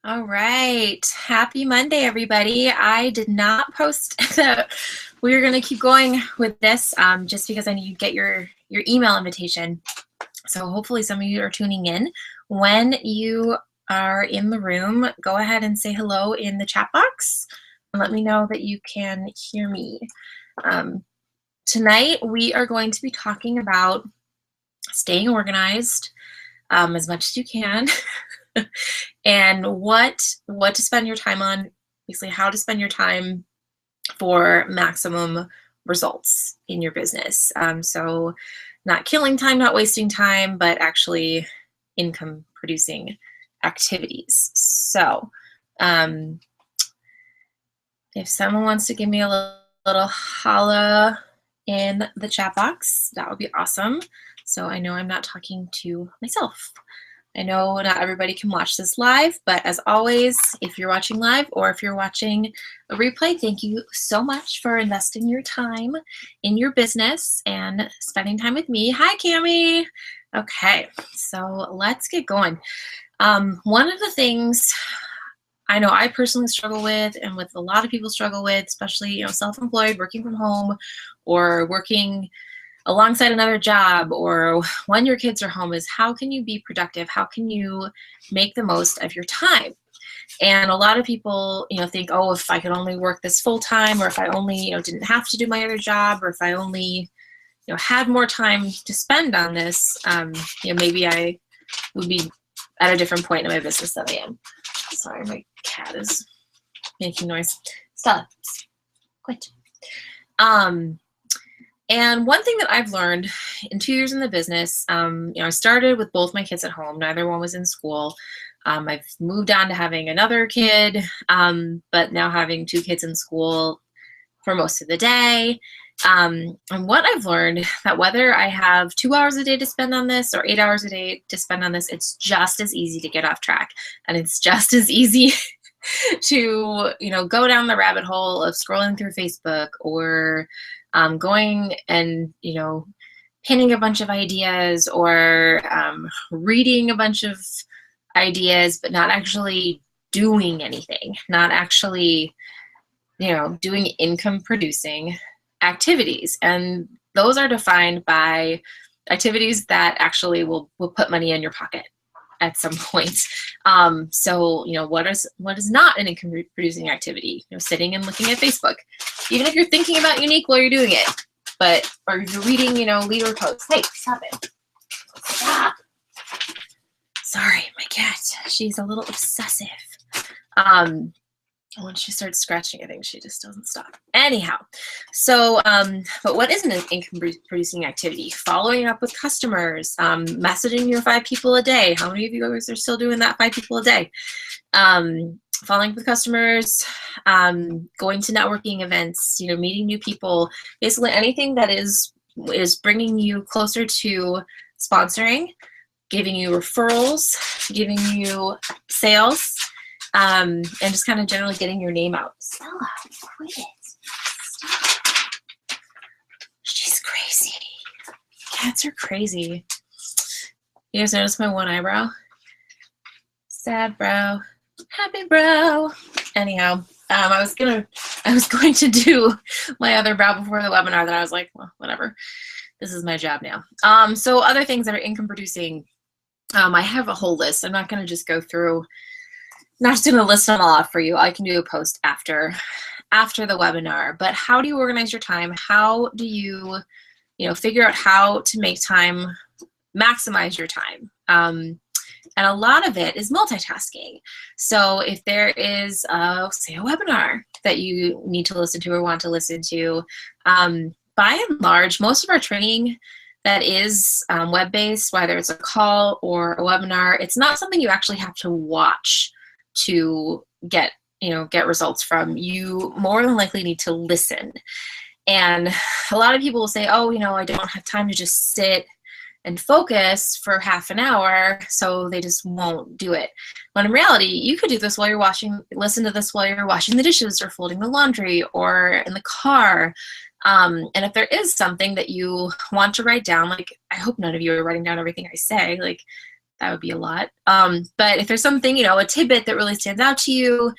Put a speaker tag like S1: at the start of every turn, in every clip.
S1: All right. Happy Monday, everybody. I did not post that we were going to keep going with this just because I need to get your email invitation. So hopefully some of you are tuning in. When you are in the room, go ahead and say hello in the chat box and let me know that you can hear me. Tonight, we are going to be talking about staying organized as much as you can. And what to spend your time on, basically how to spend your time for maximum results in your business. So not killing time, not wasting time, but actually income producing activities. So if someone wants to give me a little holla in the chat box, that would be awesome. So I know I'm not talking to myself. I know not everybody can watch this live, but as always, if you're watching live or if you're watching a replay, thank you so much for investing your time in your business and spending time with me. Hi, Cami. Okay, so let's get going. One of the things I know I personally struggle with, and with a lot of people struggle with, especially self-employed, working from home, or working alongside another job, or when your kids are home, is how can you be productive? How can you make the most of your time? And a lot of people, think, oh, if I could only work this full time, or if I only, didn't have to do my other job, or if I only, had more time to spend on this, maybe I would be at a different point in my business than I am. Sorry, my cat is making noise. Stop. Quit. And one thing that I've learned in 2 years in the business, I started with both my kids at home. Neither one was in school. I've moved on to having another kid, but now having 2 kids in school for most of the day. And what I've learned, that whether I have 2 hours a day to spend on this or 8 hours a day to spend on this, it's just as easy to get off track. And it's just as easy to, go down the rabbit hole of scrolling through Facebook, or going and, pinning a bunch of ideas, or reading a bunch of ideas, but not actually doing anything, not actually, doing income producing activities. And those are defined by activities that actually will put money in your pocket at some point. So, what is not an income producing activity? Sitting and looking at Facebook, even if you're thinking about Younique while you're doing it, or if you're reading, leader posts. Hey, stop it. Stop. Sorry, my cat. She's a little obsessive. When she starts scratching, I think she just doesn't stop. Anyhow, so, but what isn't an income producing activity? Following up with customers, messaging your 5 people a day. How many of you guys are still doing that 5 people a day? Following up with customers, going to networking events, meeting new people, basically anything that is bringing you closer to sponsoring, giving you referrals, giving you sales, and just kind of generally getting your name out. Stella, quit it. Stop. She's crazy. Cats are crazy. You guys notice my one eyebrow? Sad brow, happy brow. Anyhow, I was going to do my other brow before the webinar, then I was like, well, whatever. This is my job now. So other things that are income producing, I have a whole list. I'm not going to just go through. Not just going to list them all off for you. I can do a post after the webinar. But how do you organize your time? How do you, figure out how to make time, maximize your time? And a lot of it is multitasking. So if there is, say, a webinar that you need to listen to or want to listen to, by and large, most of our training that is web-based, whether it's a call or a webinar, it's not something you actually have to watch to get results from. You more than likely need to listen. And a lot of people will say, oh, I don't have time to just sit and focus for half an hour, so they just won't do it. When in reality, you could do this while you're listen to this while you're washing the dishes or folding the laundry or in the car. And if there is something that you want to write down, like, I hope none of you are writing down everything I say, like, that would be a lot. But if there's something, a tidbit that really stands out to you,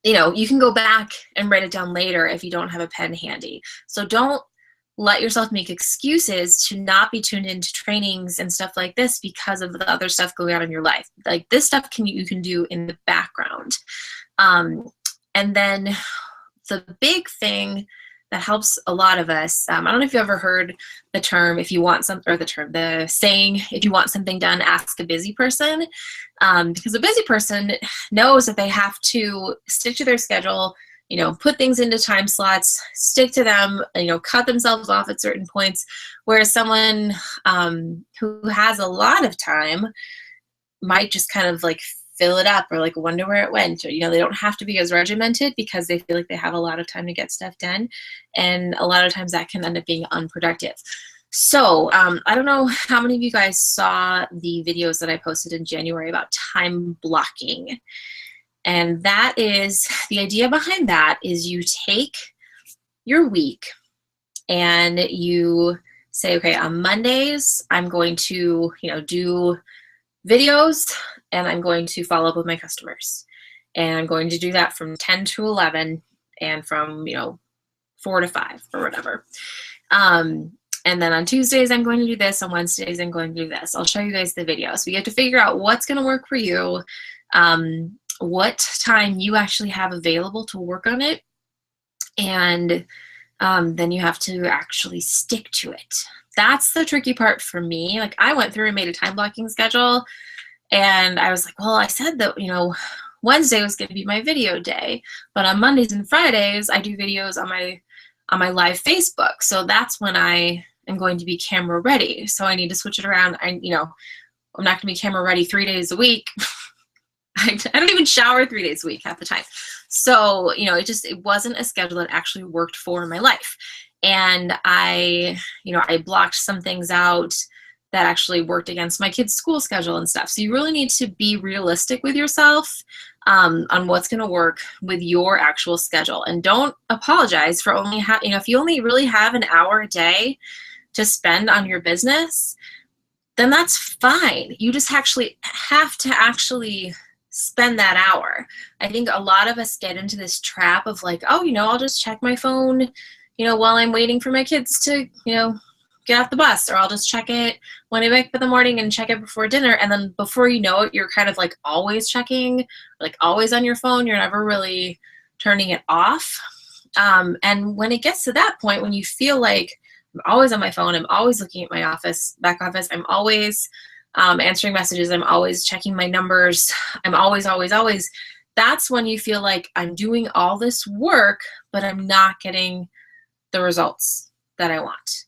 S1: you can go back and write it down later if you don't have a pen handy. So don't let yourself make excuses to not be tuned into trainings and stuff like this because of the other stuff going on in your life. Like this stuff you can do in the background. And then the big thing that helps a lot of us, I don't know if you ever heard the term, the saying, if you want something done, ask a busy person. Because a busy person knows that they have to stick to their schedule, put things into time slots, stick to them, cut themselves off at certain points, whereas someone who has a lot of time might just kind of like fill it up or like wonder where it went, or they don't have to be as regimented because they feel like they have a lot of time to get stuff done, and a lot of times that can end up being unproductive. So I don't know how many of you guys saw the videos that I posted in January about time blocking. And that is, the idea behind that is you take your week and you say, okay, on Mondays, I'm going to, do videos, and I'm going to follow up with my customers. And I'm going to do that from 10 to 11 and from, 4 to 5 or whatever. And then on Tuesdays, I'm going to do this. On Wednesdays, I'm going to do this. I'll show you guys the video. So you have to figure out what's going to work for you, what time you actually have available to work on it, and then you have to actually stick to it. That's the tricky part for me. Like I went through and made a time blocking schedule, and I was like, well, I said that, Wednesday was going to be my video day, but on Mondays and Fridays, I do videos on my live Facebook. So that's when I am going to be camera ready. So I need to switch it around. I'm not going to be camera ready 3 days a week. I don't even shower 3 days a week half the time. So, it wasn't a schedule that actually worked for my life. And I blocked some things out that actually worked against my kids' school schedule and stuff. So you really need to be realistic with yourself on what's going to work with your actual schedule. And don't apologize for only if you only really have an hour a day to spend on your business, then that's fine. You just actually have to spend that hour. I think a lot of us get into this trap of like, oh, I'll just check my phone, while I'm waiting for my kids to, get off the bus, or I'll just check it when I wake up in the morning and check it before dinner. And then before you know it, you're kind of like always checking, like always on your phone. You're never really turning it off. And when it gets to that point, when you feel like I'm always on my phone, I'm always looking at my back office, I'm always answering messages, I'm always checking my numbers, I'm always, that's when you feel like I'm doing all this work, but I'm not getting the results that I want.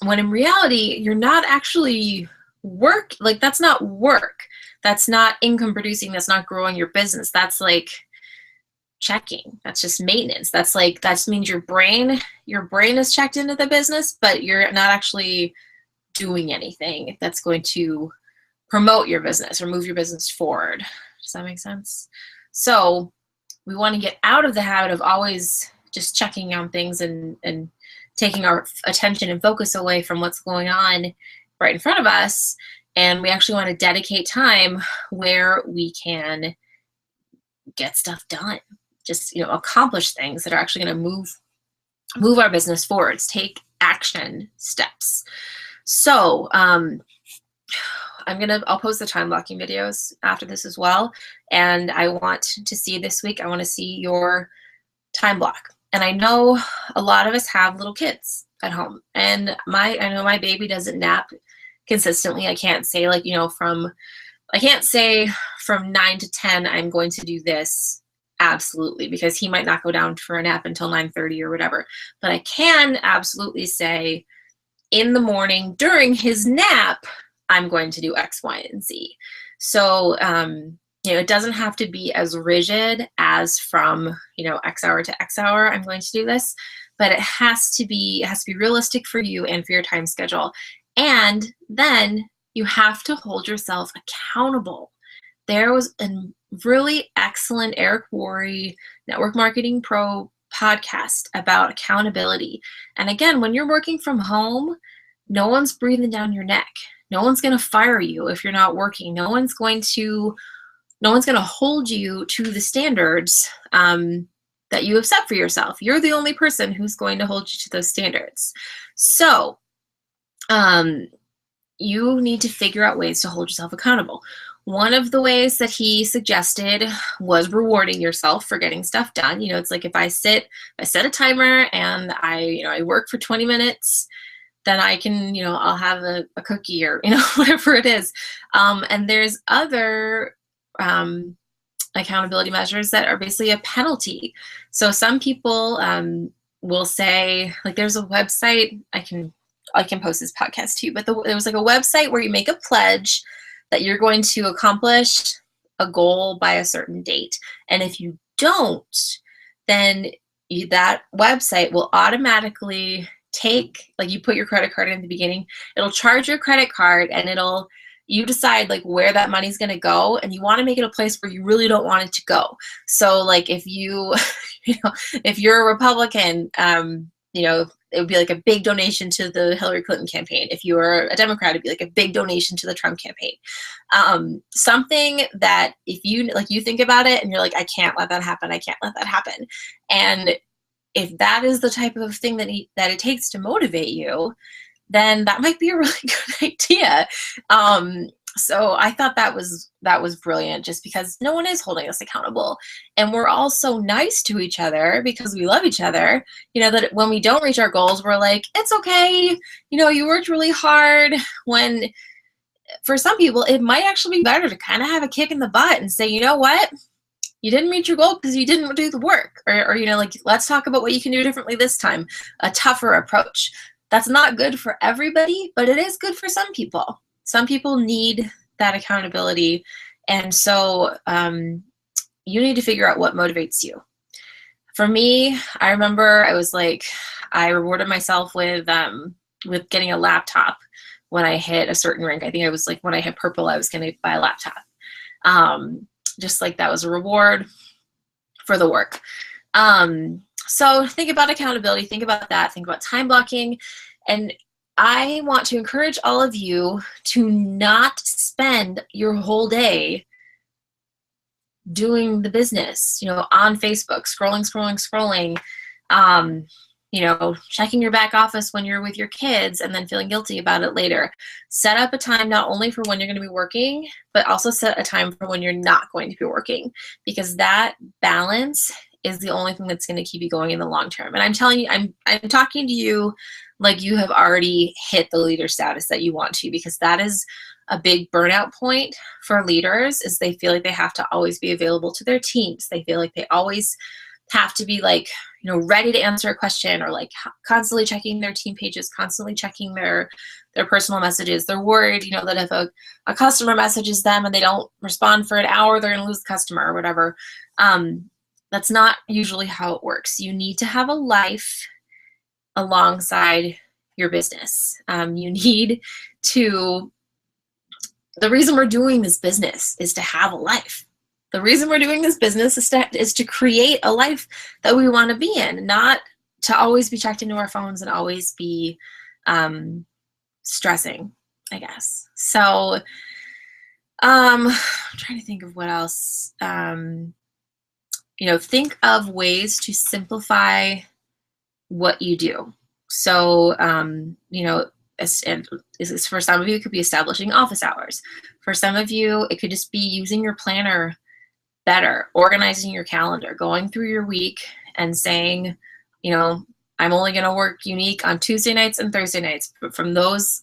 S1: When in reality, you're not actually that's not work. That's not income producing. That's not growing your business. That's like checking. That's just maintenance. That means your brain is checked into the business, but you're not actually doing anything that's going to promote your business or move your business forward. Does that make sense? So we want to get out of the habit of always just checking on things and taking our attention and focus away from what's going on right in front of us. And we actually want to dedicate time where we can get stuff done. Just, accomplish things that are actually going to move our business forwards, take action steps. So I'll post the time blocking videos after this as well. And I want to see this week, I want to see your time block. And I know a lot of us have little kids at home, and I know my baby doesn't nap consistently. I can't say from 9 to 10, I'm going to do this. Absolutely, because he might not go down for a nap until 9:30 or whatever. But I can absolutely say in the morning during his nap, I'm going to do X, Y, and Z. So, it doesn't have to be as rigid as from, X hour to X hour, I'm going to do this, but it has to be realistic for you and for your time schedule. And then you have to hold yourself accountable. There was a really excellent Eric Worre, Network Marketing Pro podcast about accountability. And again, when you're working from home, no one's breathing down your neck. No one's going to fire you if you're not working. No one's going to hold you to the standards that you have set for yourself. You're the only person who's going to hold you to those standards. So you need to figure out ways to hold yourself accountable. One of the ways that he suggested was rewarding yourself for getting stuff done. You know, it's like if I set a timer and I work for 20 minutes, then I can, I'll have a cookie or, whatever it is. And there's other accountability measures that are basically a penalty. So some people will say, like, there's a website, I can post this podcast too, but there was like a website where you make a pledge that you're going to accomplish a goal by a certain date. And if you don't, then that website will automatically take, like, you put your credit card in at the beginning, it'll charge your credit card, and you decide like where that money's going to go, and you want to make it a place where you really don't want it to go. So like if if you're a Republican, it would be like a big donation to the Hillary Clinton campaign. If you were a Democrat, it'd be like a big donation to the Trump campaign. Something that if you think about it and you're like, I can't let that happen. I can't let that happen. And if that is the type of thing that it takes to motivate you, then that might be a really good idea. So I thought that was brilliant, just because no one is holding us accountable, and we're all so nice to each other because we love each other. That when we don't reach our goals, we're like, it's okay. You worked really hard. When for some people, it might actually be better to kind of have a kick in the butt and say, you know what? You didn't reach your goal because you didn't do the work, or like, let's talk about what you can do differently this time. A tougher approach. That's not good for everybody, but it is good for some people. Some people need that accountability. And so you need to figure out what motivates you. For me, I remember I rewarded myself with getting a laptop when I hit a certain rank. I think it was like when I hit purple, I was going to buy a laptop. Just like that was a reward for the work. So think about accountability, think about that, think about time blocking. And I want to encourage all of you to not spend your whole day doing the business, on Facebook, scrolling, checking your back office when you're with your kids and then feeling guilty about it later. Set up a time not only for when you're going to be working, but also set a time for when you're not going to be working, because that balance is the only thing that's going to keep you going in the long term. And I'm telling you, I'm talking to you like you have already hit the leader status that you want to, because that is a big burnout point for leaders, is they feel like they have to always be available to their teams. They feel like they always have to be like, ready to answer a question, or like constantly checking their team pages, constantly checking their personal messages. They're worried, that if a customer messages them and they don't respond for an hour, they're going to lose the customer or whatever. That's not usually how it works. You need to have a life alongside your business. You need to, the reason we're doing this business is to have a life. The reason we're doing this business is to create a life that we want to be in, not to always be checked into our phones and always be stressing, I guess. So I'm trying to think of what else. Think of ways to simplify what you do. So, for some of you, it could be establishing office hours. For some of you, it could just be using your planner better, organizing your calendar, going through your week and saying, I'm only going to work unique on Tuesday nights and Thursday nights. But on those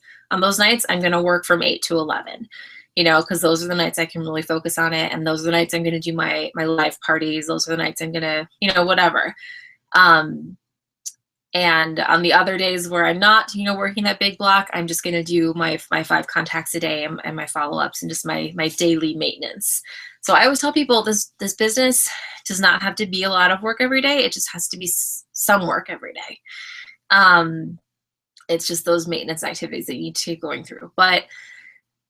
S1: nights, I'm going to work from 8 to 11. Because those are the nights I can really focus on it. And those are the nights I'm going to do my live parties. Those are the nights I'm going to, whatever. And on the other days where I'm not, working that big block, I'm just going to do my 5 contacts a day and my follow-ups and just my daily maintenance. So I always tell people this business does not have to be a lot of work every day. It just has to be some work every day. It's just those maintenance activities that you need to keep going through. But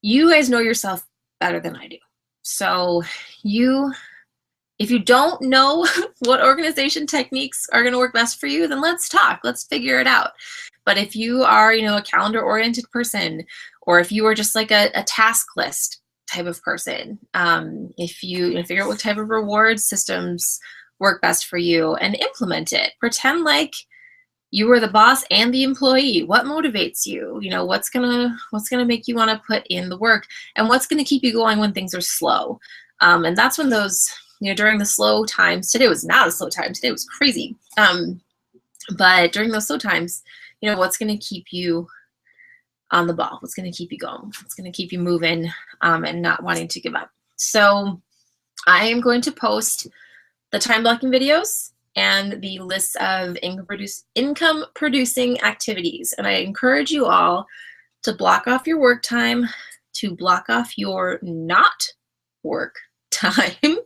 S1: you guys know yourself better than I do. So if you don't know what organization techniques are going to work best for you, then let's talk. Let's figure it out. But if you are, you know, a calendar oriented person, or if you are just like a task list type of person, if you figure out what type of reward systems work best for you and implement it. Pretend like you are the boss and the employee. What motivates you? You know, what's gonna make you want to put in the work, and what's gonna keep you going when things are slow. And that's when those, you know, during the slow times. Today was not a slow time. Today was crazy. But during those slow times, you know, what's gonna keep you on the ball? What's gonna keep you going? What's gonna keep you moving, and not wanting to give up? So I am going to post the time blocking videos and the list of income producing activities. And I encourage you all to block off your work time, to block off your not work time,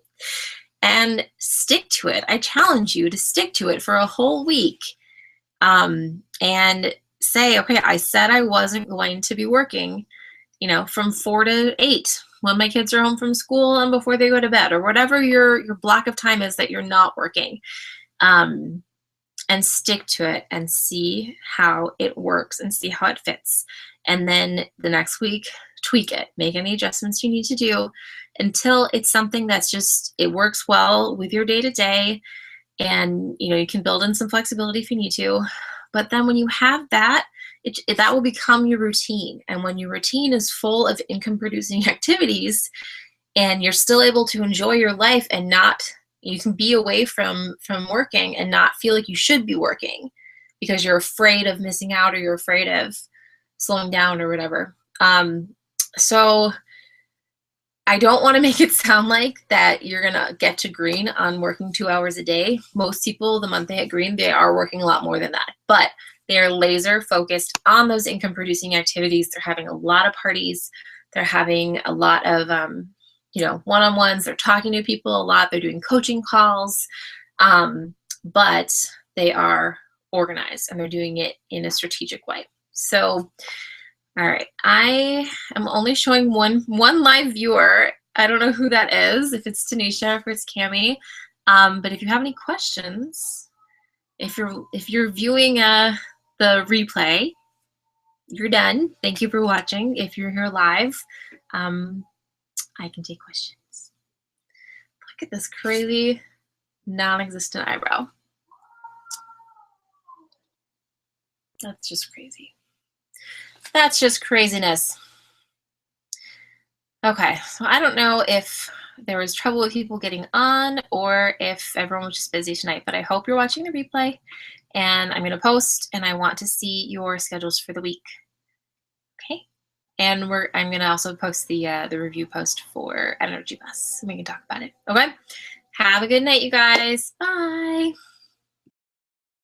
S1: and stick to it. I challenge you to stick to it for a whole week, and say, okay, I said I wasn't going to be working, you know, from 4 to 8 when my kids are home from school and before they go to bed, or whatever your block of time is that you're not working. And stick to it and see how it works and see how it fits. And then the next week, tweak it, make any adjustments you need to do until it's something that's just, it works well with your day to day. And, you know, you can build in some flexibility if you need to. But then when you have that, that will become your routine. And when your routine is full of income producing activities and you're still able to enjoy your life and not, you can be away from working and not feel like you should be working because you're afraid of missing out or you're afraid of slowing down or whatever. So I don't want to make it sound like that you're going to get to green on working 2 hours a day. Most people, the month they hit green, they are working a lot more than that. But they are laser focused on those income producing activities. They're having a lot of parties. They're having a lot of, you know, one-on-ones. They're talking to people a lot. They're doing coaching calls. But they are organized and they're doing it in a strategic way. So, all right, I am only showing one live viewer. I don't know who that is, if it's Tanisha, if it's Cami. But if you have any questions, if you're viewing the replay, you're done. Thank you for watching. If you're here live, I can take questions. Look at this crazy non-existent eyebrow. That's just crazy. That's just craziness. Okay, so I don't know if there was trouble with people getting on or if everyone was just busy tonight, but I hope you're watching the replay, and I'm gonna post and I want to see your schedules for the week. Okay, and I'm gonna also post the review post for Energy Bus, and we can talk about it. Okay, have a good night, you guys. Bye.